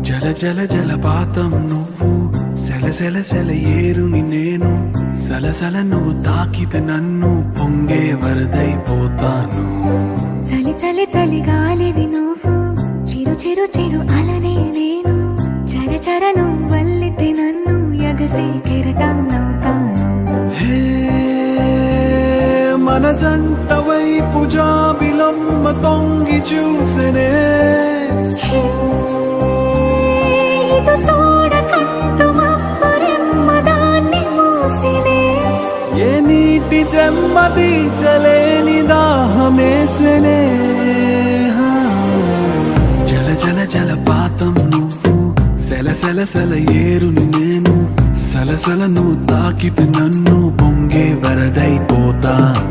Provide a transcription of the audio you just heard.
జల జల జలపాతం నువ్వు, సెల సెల సెల ఏరుని నేను, సలసల నువ్వు తాకితే నన్ను పొంగే వరదైపోతాను. చలి చలి చలి గాలివి నువ్వు, చిరు చిరు చిరు అలనే నేను, చర చర నువ్వు వల్లితే నన్ను ఎగసే కెరటం నవ్వుతాను. హే మన జంట వైపు జాబిలమ్మ తొంగి చూసెనే, ఇటు చూడకంటూ మబ్బురెమ్మ దాన్ని మూసినే, ఏ నీటి చెమ్మ తీర్చలేని దాహమేసెనే. జల జల జలపాతం నువ్వు, సెల సెల సెల ఏరుని నేను, సలసల నువ్వు తాకితే నన్ను పొంగే వరదైపోతాను.